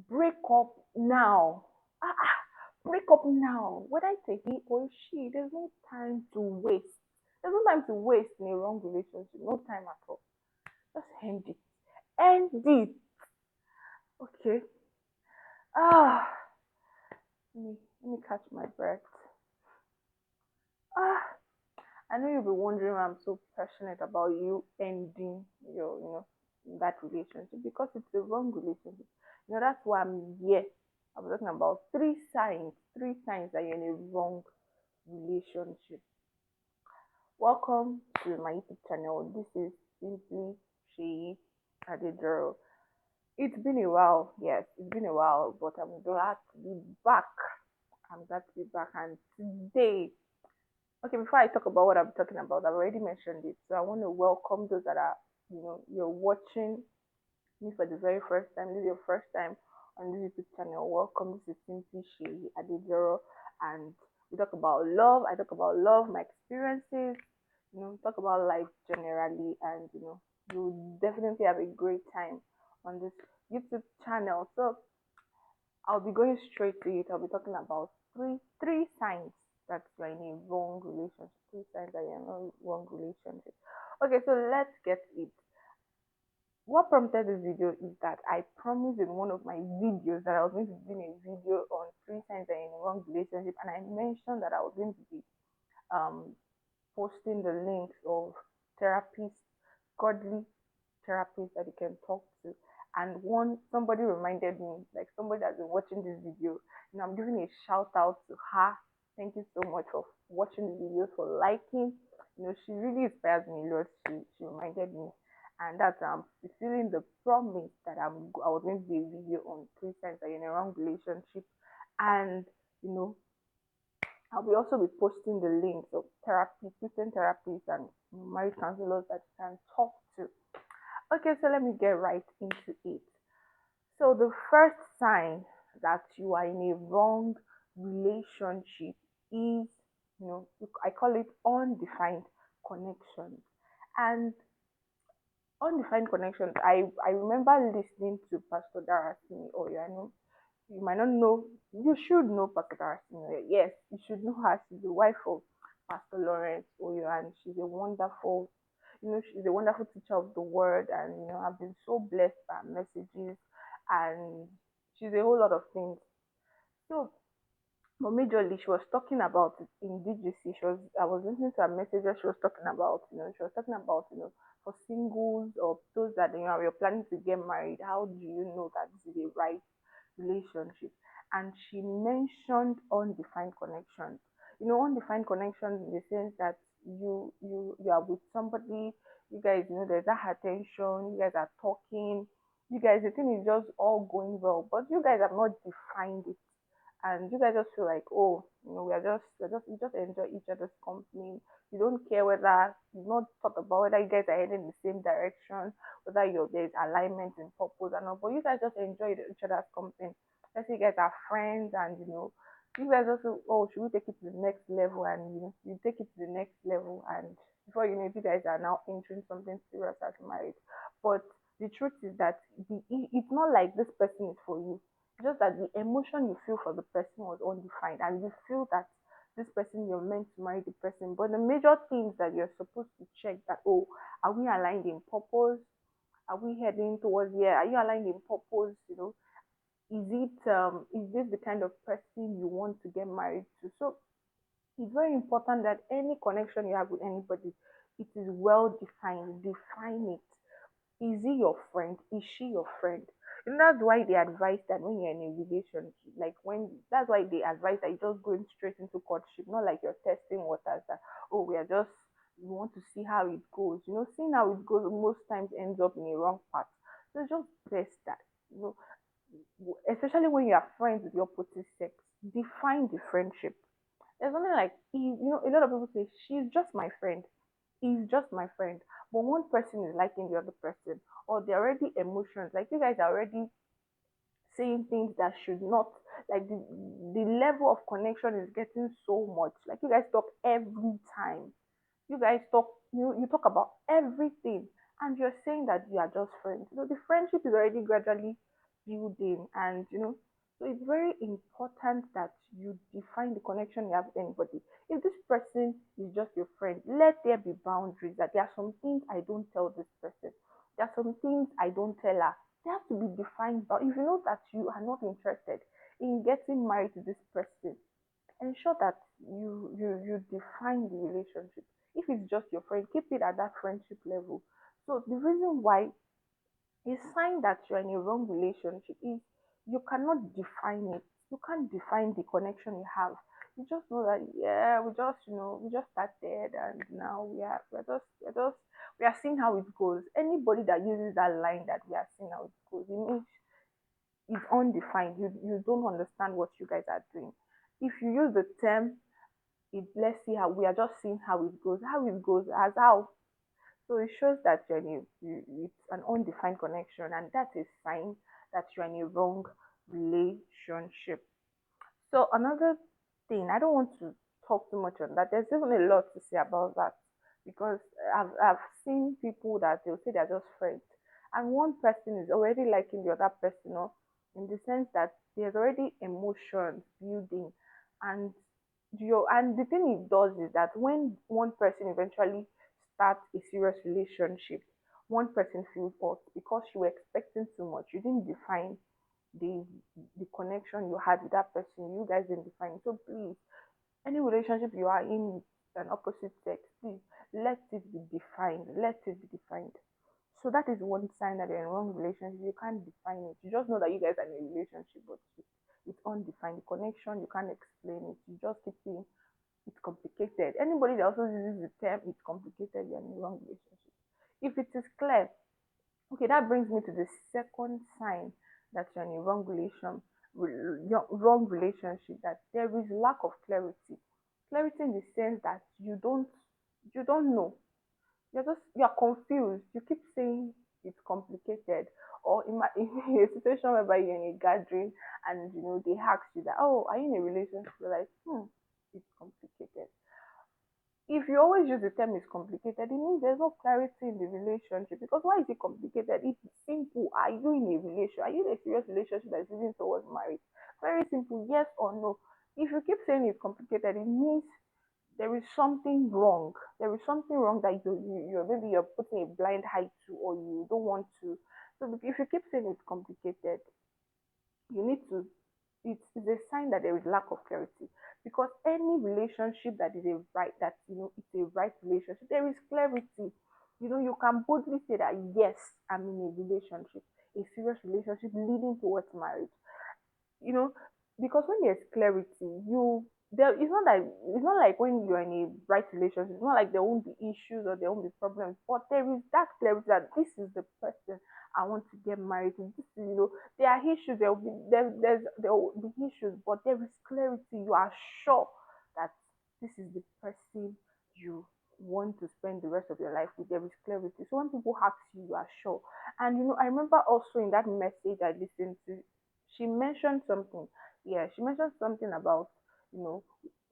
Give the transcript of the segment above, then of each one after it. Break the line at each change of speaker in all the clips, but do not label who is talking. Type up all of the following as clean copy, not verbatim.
break up now. Break up now. Whether it's a he or she, there's no time to waste. There's no time to waste in a wrong relationship. No time at all. Just end it. End it. Okay. Ah, let me catch my breath. Ah, I know you'll be wondering why I'm so passionate about you ending that relationship because it's the wrong relationship. That's why I'm here. I'm talking about three signs that you're in a wrong relationship. Welcome to my YouTube channel. This is Simply She Adedero. It's been a while, yes, it's been a while, but I'm glad to be back. I'm glad to be back, and today, okay, before I talk about what I'm talking about, I've already mentioned it. So I want to welcome those that are, you're watching me for the very first time. This is your first time on this YouTube channel. Welcome. This is Simply She Adedero, and we talk about love. I talk about love, my experiences. Talk about life generally, and you definitely have a great time on this YouTube channel. So I'll be going straight to it. I'll be talking about three signs that you're in a wrong relationship. Three signs that you're in a wrong relationship. Okay, so let's get it. What prompted this video is that I promised in one of my videos that I was going to be doing a video on three signs that you're in a wrong relationship, and I mentioned that I was going to be um posting the links of therapists, godly therapists that you can talk to. And somebody reminded me, like somebody that's been watching this video, I'm giving a shout out to her. Thank you so much for watching the videos, for liking. She really inspires me a lot. She reminded me, and that I'm fulfilling the promise that I was going to do a video on three signs that you're in a wrong relationship, and you know I'll be also be posting the links of therapists, Christian therapists, and marriage counselors that you can talk to. Okay, so let me get right into it. So the first sign that you are in a wrong relationship is, I call it undefined connections. And undefined connections, I remember listening to Pastor Darasini Oyo. You might not know, you should know Pastor Darasini. Yes, you should know her. She's the wife of Pastor Lawrence Oyo, and she's a wonderful teacher of the word, and I've been so blessed by her messages, and she's a whole lot of things. So, but majorly, she was talking about it in DGC. I was listening to her messages. She was talking about, for singles or those that you're planning to get married. How do you know that this is a right relationship? And she mentioned undefined connections. Undefined connections in the sense that you are with somebody. You guys, there's that attention. You guys are talking. You guys, the thing is just all going well, but you guys have not defined it, and you guys just feel like, oh, we just enjoy each other's company. You don't care whether you've not thought about whether you guys are heading in the same direction, whether there's alignment in purpose and all, but you guys just enjoy each other's company. Let's say you guys are friends, and you guys also, oh, should we take it to the next level? And you take it to the next level, and before you know it, you guys are now entering something serious as marriage. But the truth is that it's not like this person is for you, just that the emotion you feel for the person was undefined, and you feel that this person, you're meant to marry the person. But the major things that you're supposed to check, that, oh, are we aligned in purpose? Are we heading towards here? Are you aligned in purpose? Is this the kind of person you want to get married to? So it's very important that any connection you have with anybody, it is well defined. Define it. Is he your friend? Is she your friend? That's why they advise that when you're in a relationship, like that's why they advise that you're just going straight into courtship, not like you're testing waters, that, oh, we want to see how it goes. Seeing how it goes most times ends up in a wrong path. So just test that, you know, especially when you are friends with the opposite sex. Define the friendship. There's something like, a lot of people say, she's just my friend. He's just my friend. But one person is liking the other person, or they're already emotions. Like, you guys are already saying things that should not, like, the level of connection is getting so much. Like, you guys talk every time. You guys talk, you talk about everything, and you're saying that you are just friends. The friendship is already gradually, building, and so it's very important that you define the connection you have with anybody. If this person is just your friend, let there be boundaries, that there are some things I don't tell this person, there are some things I don't tell her. They have to be defined. But if you know that you are not interested in getting married to this person, ensure that you define the relationship. If it's just your friend, keep it at that friendship level. So the reason why a sign that you're in a wrong relationship is you cannot define it. You can't define the connection you have. You just know that, yeah, we just started, and now we are seeing how it goes. Anybody that uses that line, that we are seeing how it goes, it means it's undefined. You don't understand what you guys are doing. If you use the term, let's see how, we are just seeing how it goes. How it goes as how. So it shows that it's an undefined connection, and that's a sign that you're in a wrong relationship. So another thing, I don't want to talk too much on that. There's even a lot to say about that, because I've seen people that they'll say they're just friends, and one person is already liking the other person, in the sense that there's already emotions building, and the thing it does is that when one person eventually starts a serious relationship, one person feels hurt because you were expecting too much. You didn't define the the connection you had with that person. You guys didn't define it. So please, any relationship you are in with an opposite sex, please let it be defined. Let it be defined. So that is one sign that you're in a wrong relationship. You can't define it. You just know that you guys are in a relationship, but it's undefined. The connection, you can't explain it. You just keep saying it's complicated. Anybody that also uses the term it's complicated, you're in a wrong relationship. If it is clear, okay, that brings me to the second sign that you're in a wrong relationship, that there is lack of clarity. Clarity in the sense that you don't know. You're confused. You keep saying it's complicated. Or in a situation whereby you're in a gathering, and they ask you that, oh, are you in a relationship? You're like, it's complicated. If you always use the term is complicated, it means there's no clarity in the relationship. Because why is it complicated? It's simple. Are you in a relationship? Are you in a serious relationship that is leading towards marriage? Very simple, yes or no. If you keep saying it's complicated, it means there is something wrong. There is something wrong that you're maybe you're putting a blind eye to, or you don't want to. So if you keep saying it's complicated, you need to, it's a sign that there is lack of clarity, because any relationship that is a right, that it's a right relationship, there is clarity. You can boldly say that, yes, I'm in a relationship, a serious relationship leading towards marriage. you know, because when there's clarity, it's not like when you're in a right relationship, it's not like there won't be issues or there won't be problems, but there is that clarity that this is the person I want to get married to. This is, there are issues, there will be issues, but there is clarity. You are sure that this is the person you want to spend the rest of your life with. There is clarity. So when people ask you, you are sure. And I remember also in that message I listened to, she mentioned something. Yeah, she mentioned something about, you know,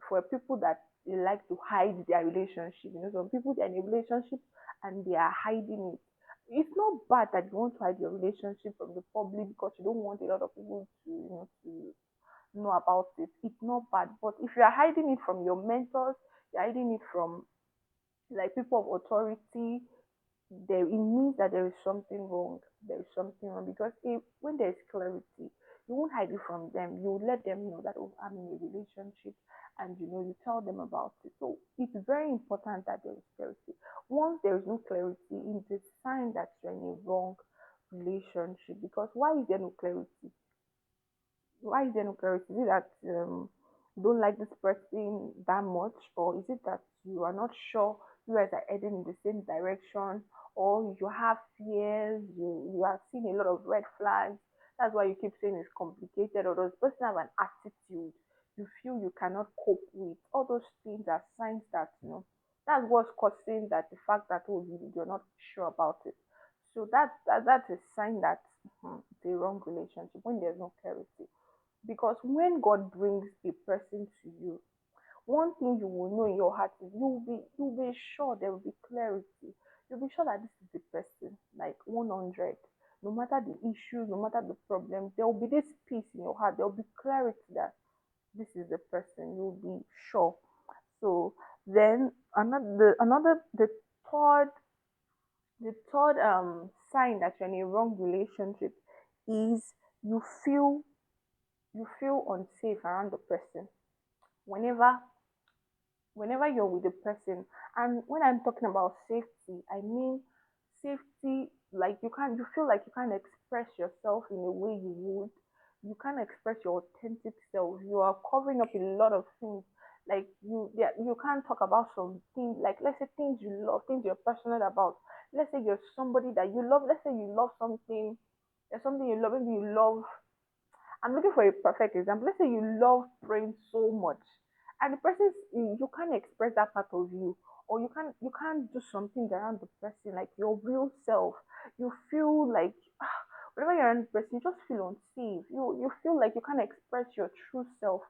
for people that they like to hide their relationship. Some people they're in a relationship and they are hiding it. It's not bad that you want to hide your relationship from the public because you don't want a lot of people to know about it. It's not bad. But if you are hiding it from your mentors, you're hiding it from like people of authority, there it means that there is something wrong. There is something wrong, because when there is clarity, you won't hide it from them. You let them know that, oh, I'm in a relationship, and you tell them about it. So it's very important that there is clarity. Once there is no clarity, it's a sign that you're in a wrong relationship. Because why is there no clarity? Why is there no clarity? Is it that you don't like this person that much, or is it that you are not sure you guys are heading in the same direction, or you have fears, you are seeing a lot of red flags? That's why you keep saying it's complicated, or does the person have an attitude you feel you cannot cope with? All those things are signs that that's what's causing that, the fact that, oh, you're not sure about it. So that's a sign that it's a wrong relationship, when there's no clarity. Because when God brings a person to you, one thing you will know in your heart is you'll be sure there will be clarity. You'll be sure that this is the person, like 100. no matter the issues, no matter the problems, there will be this peace in your heart. There will be clarity that this is the person. You'll be sure. So then third the third sign that you're in a wrong relationship is you feel you feel unsafe around the person. Whenever whenever you're with a person, and when I'm talking about safety, I mean safety, like you feel like you can't express yourself in a way you would. You can't express your authentic self. You are covering up a lot of things. Like you can't talk about some things, like let's say things you love, things you're passionate about. Let's say you're somebody that you love. Let's say you love something. There's something you love. Maybe you love, I'm looking for a perfect example. Let's say you love praying so much, and the person, you can't express that part of you, or you can't do something around the person, like your real self. You feel like whenever you're around the person, you just feel unsafe. You feel like you can't express your true self.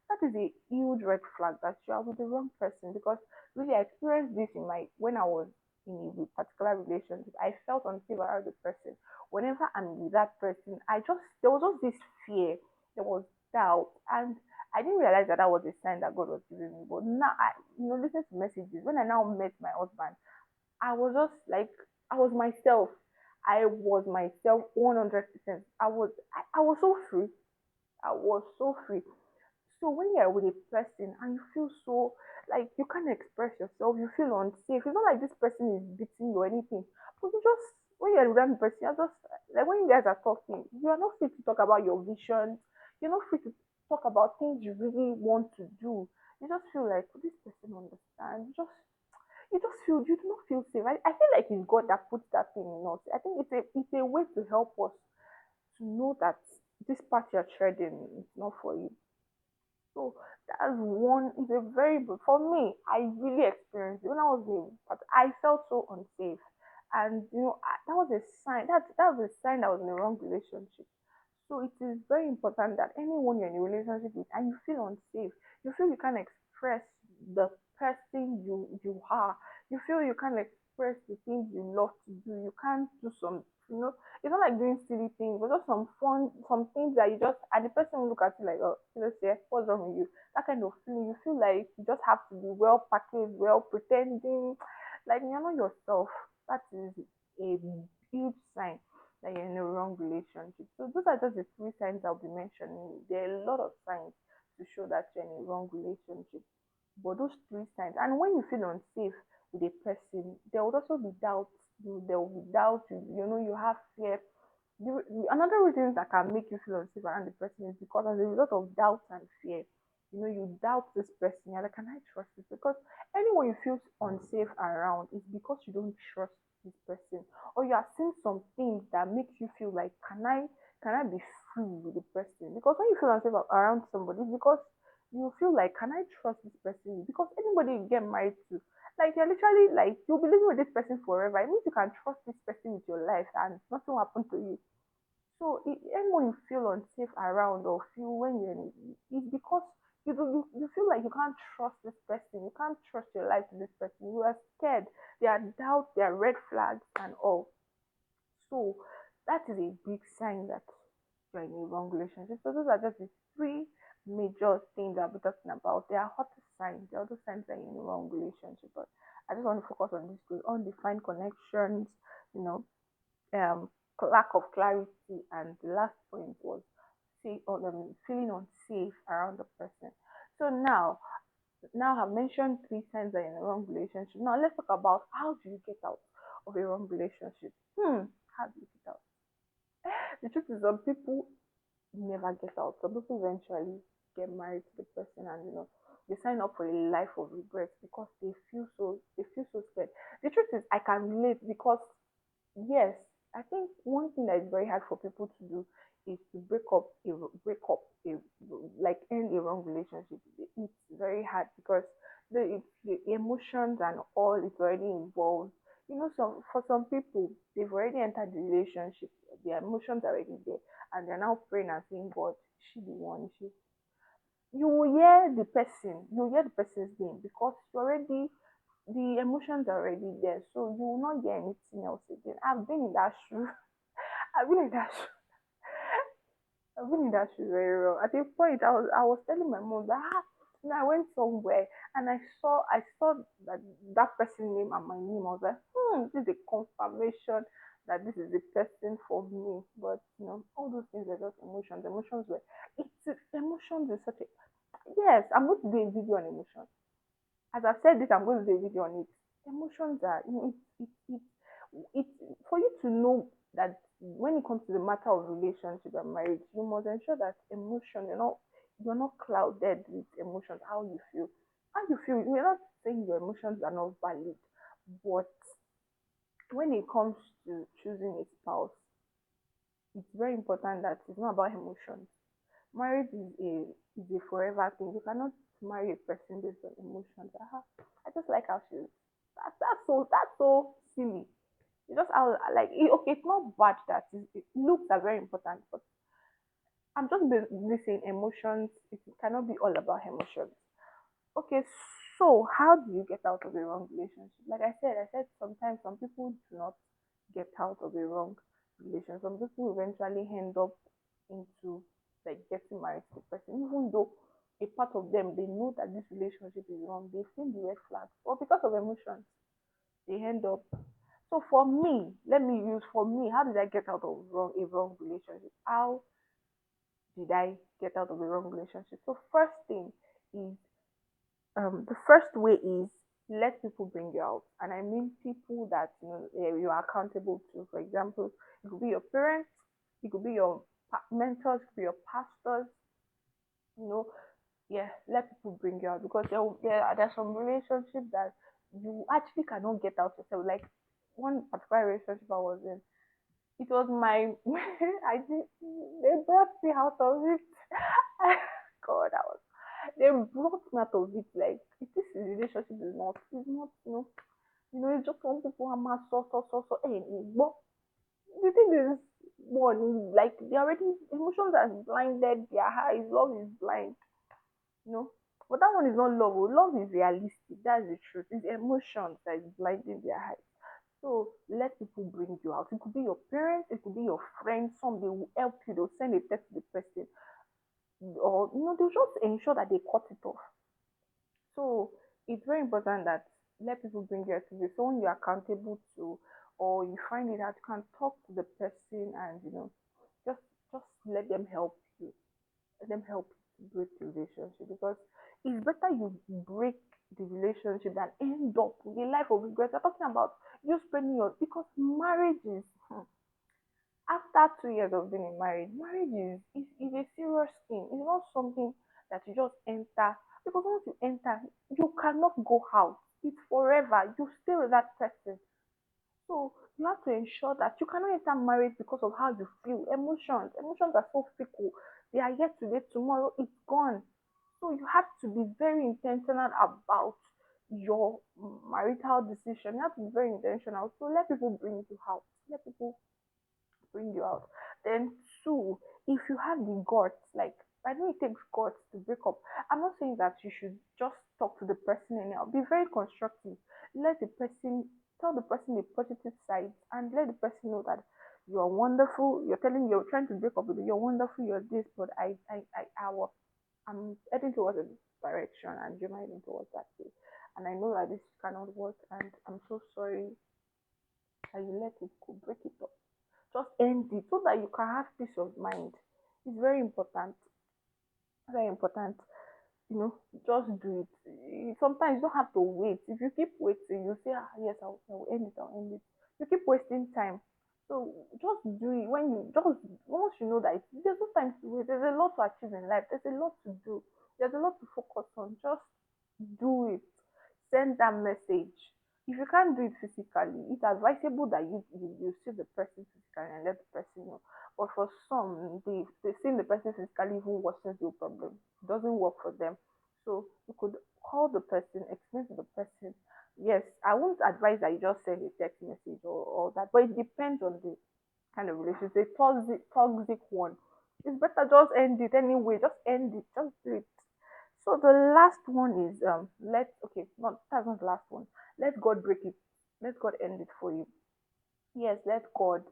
That is a huge red flag that you are with the wrong person. Because really, I experienced this in my when I was in a particular relationship. I felt unsafe around the person. Whenever I'm with that person, there was just this fear, there was doubt, and I didn't realize that that was a sign that God was giving me. But now, listen to messages. When I now met my husband, I was just like, I was myself. I was myself 100%. I was so free. I was so free. So when you're with a person and you feel so like you can't express yourself, you feel unsafe. It's not like this person is beating you or anything, but you just when you're with that person, you're just like when you guys are talking, you are not free to talk about your visions. You're not free to talk about things you really want to do. You just feel like, "Could this person understand?" You just feel you do not feel safe. I feel like it's God that puts that thing in us. I think it's a way to help us to know that this path you're treading is not for you. So that's one. It's a very good for me. I really experienced it when I was new, but I felt so unsafe, and that was a sign. That was a sign that I was in the wrong relationship. So it is very important that anyone you're in a relationship with and you feel unsafe, you feel you can't express the person you are, you feel you can't express the things you love to do, you can't do it's not like doing silly things, but just some things that you just, and the person will look at you like, oh, you just say, what's wrong with you? That kind of feeling, you feel like you just have to be well packaged, well pretending, like you're not yourself. That is a huge sign that you're in a wrong relationship. So those are just the three signs I'll be mentioning. There are a lot of signs to show that you're in a wrong relationship. But those three signs, and when you feel unsafe with a person, there will also be doubt. There will be doubt. You have fear. Another reason that can make you feel unsafe around the person is because as a result of doubt and fear. You doubt this person. You're like, can I trust this? Because anyone you feel unsafe around is because you don't trust this person, or you are seeing some things that makes you feel like, can I be free with the person? Because when you feel unsafe around somebody, it's because you feel like, can I trust this person? Because anybody you get married to, like you're literally like you'll be living with this person forever. It means you can trust this person with your life and nothing will happen to you. So anyone you feel unsafe around or feel when you're in, it's because you feel like you can't trust this person. You can't trust your life to this person. You are scared. There are doubts, there are red flags and all. So that is a big sign that you're in a wrong relationship. So those are just the three major things I'll be talking about. There are hotter signs, there are other signs that you're in a wrong relationship. But I just want to focus on these two: undefined connections, you know, lack of clarity, and the last point was feeling unsafe around the person. So now I've mentioned three signs that you're in a wrong relationship. Now let's talk about how do you get out of a wrong relationship. How do you get out? The truth is, some people never get out. Some people eventually get married to the person, and they sign up for a life of regret because they feel so scared. The truth is, I can relate because yes, I think one thing that is very hard for people to do is to break up like end a wrong relationship. It's very hard because the emotions and all is already involved. For some people, they've already entered the relationship. Their emotions are already there, and they're now praying and saying, "God, is she the one? Is she?" You will hear the person's name because the emotions are already there, so you will not hear anything else again. I've been in that shoe. I've been in that I've been in that shoe very well. At a point, I was telling my mom that I went somewhere and I saw that that person name and my name. I was like, this is a confirmation that this is the person for me. But all those things are just emotions. Emotions were emotions is such a yes. I'm going to do a video on emotions. As I've said this, I'm going to do a video on it. Emotions are, it for you to know that when it comes to the matter of relationship and marriage, you must ensure that emotion, you're not clouded with emotions. How you feel. We're not saying your emotions are not valid, but when it comes to choosing a spouse, it's very important that it's not about emotions. Marriage is a forever thing. You cannot marry a person based on emotions. I just like how she is. That's so silly. It's just how like okay, it's not bad that looks are very important, but I'm just basically saying emotions. It cannot be all about emotions. Okay, so how do you get out of a wrong relationship? Like I said sometimes some people do not get out of a wrong relationship. Some people eventually end up into like getting married to the person, even though a part of them they know that this relationship is wrong. They've seen the red flags, or because of emotions, they end up. So for me, let me use for me. How did I get out of a wrong relationship? How did I get out of a wrong relationship? So first thing is the first way is let people bring you out, and I mean people that you are accountable to. For example, it could be your parents, it could be your mentors, it could be your pastors. You know, yeah, let people bring you out because there's some relationships that you actually cannot get out yourself. Like one particular relationship I was in, it was my I did they brought me out of it. God, I was they brought me out of it. Like this relationship is not, it's just one people are mad so but the thing is one like they already emotions are blinded their eyes, love is blind, you know. But that one is not love. Oh. Love is realistic. That's the truth. It's emotions that is blinding their eyes. So let people bring you out. It could be your parents, it could be your friends. Some they will help you. They'll send a text to the person, or they'll just ensure that they cut it off. So it's very important that let people bring you out to be someone you're accountable to, or you find it that you can talk to the person and just just let them help you. Let them help you to break the relationship because it's better you break the relationship than end up with a life of regret. We're talking about you spending your because marriage is after 2 years of being in marriage is a serious thing. It's not something that you just enter because once you enter, you cannot go out. It's forever. You stay with that person. So you have to ensure that you cannot enter marriage because of how you feel. Emotions are so fickle. They are here today, tomorrow it's gone. So you have to be very intentional about your marital decision. You have to be very intentional. So let people bring you out. Let people bring you out. Then two, if you have the guts, like I know it takes guts to break up. I'm not saying that you should just talk to the person anyhow. Be very constructive. Let the person tell the person the positive side and let the person know that you are wonderful. You're trying to break up with you. You're wonderful. You're this, but I'm heading towards a direction and you're heading towards that way. And I know that this cannot work and I'm so sorry that you let it go. Break it up. Just end it so that you can have peace of mind. It's very important. Very important. Just do it. Sometimes you don't have to wait. If you keep waiting, you say, yes, I'll end it, I'll end it. You keep wasting time. So just do it when you just once you know that there's no time to wait. There's a lot to achieve in life. There's a lot to do. There's a lot to focus on. Just do it. Send that message. If you can't do it physically, it's advisable that you see the person physically and let the person know. But for some, they seeing the person physically even worsens the problem. It doesn't work for them. So you could call the person, explain to the person. Yes, I won't advise that you just send a text message or all that, but it depends on the kind of relationship. A toxic one. It's better just end it anyway. Just end it. Just do it. So the last one is let okay, not that's not the last one. Let God break it. Let God end it for you. Yes, let God,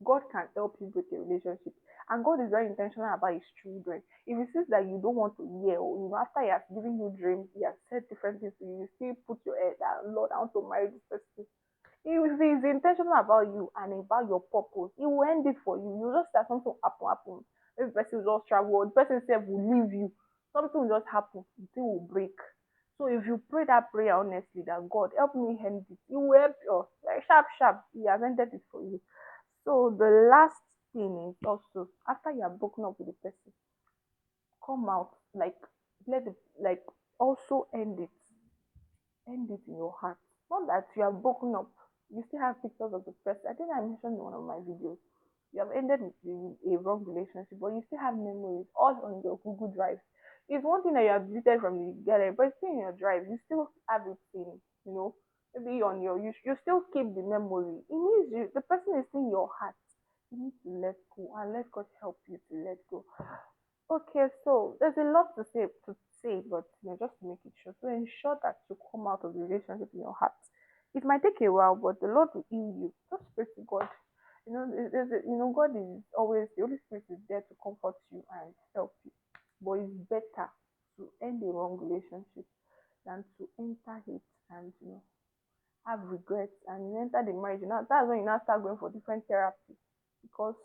God can help you break a relationship. And God is very intentional about his children. If he sees that you don't want to hear, or after he has given you dreams, he has said different things to you, you still put your head down, Lord, I want to marry this person. If he's intentional about you and about your purpose, he will end it for you. You just start something happen. Maybe the person will just travel, or the person self will leave you. Something will just happen, the thing will break. So if you pray that prayer honestly, that God help me end it, he will help you. Like sharp, sharp, he has ended it for you. So the last thing is also after you have broken up with the person, come out, like let it, like also end it in your heart. Not that you have broken up, you still have pictures of the person. I think I mentioned in one of my videos. You have ended a wrong relationship, but you still have memories all on your Google Drive. It's one thing that you have deleted from the gallery, but it's still in your drive. You still have it in, maybe on your, you still keep the memory. It means the person is in your heart. You need to let go and let God help you to let go. Okay, so there's a lot to say, but just to make it short, to ensure that you come out of the relationship in your heart. It might take a while, but the Lord will heal you. Just pray to God. God is always, the Holy Spirit is there to comfort you and help you. But it's better to end a wrong relationship than to enter it and have regrets and you enter the marriage. That's when you now start going for different therapy because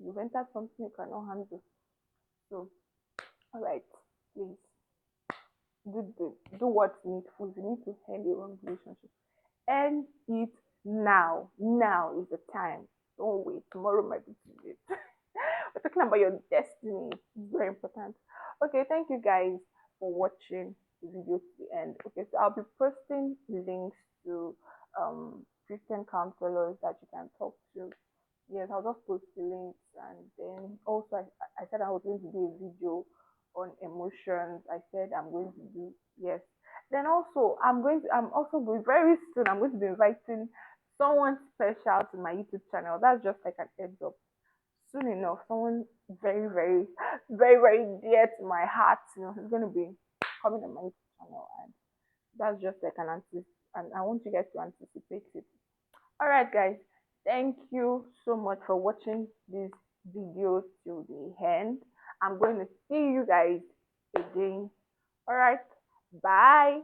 you've entered something you cannot handle. So, all right, please do what's needful. You need to end your own relationship. End it now. Now is the time. Don't wait. Tomorrow might be too late. We're talking about your destiny. It's very important. Okay, thank you guys for watching the video to the end. Okay, so I'll be posting links to Christian counselors that you can talk to. Yes, I'll just post the links, and then also I said I was going to do a video on emotions. I said I'm going to do, yes. Then also I'm also going very soon. I'm going to be inviting someone special to my YouTube channel. That's just like an heads up. Soon enough, someone very, very, very, very dear to my heart. Is going to be coming on my YouTube channel, and that's just like an anticipation. And I want you guys to anticipate it. All right, guys. Thank you so much for watching this video till the end. I'm going to see you guys again. All right. Bye.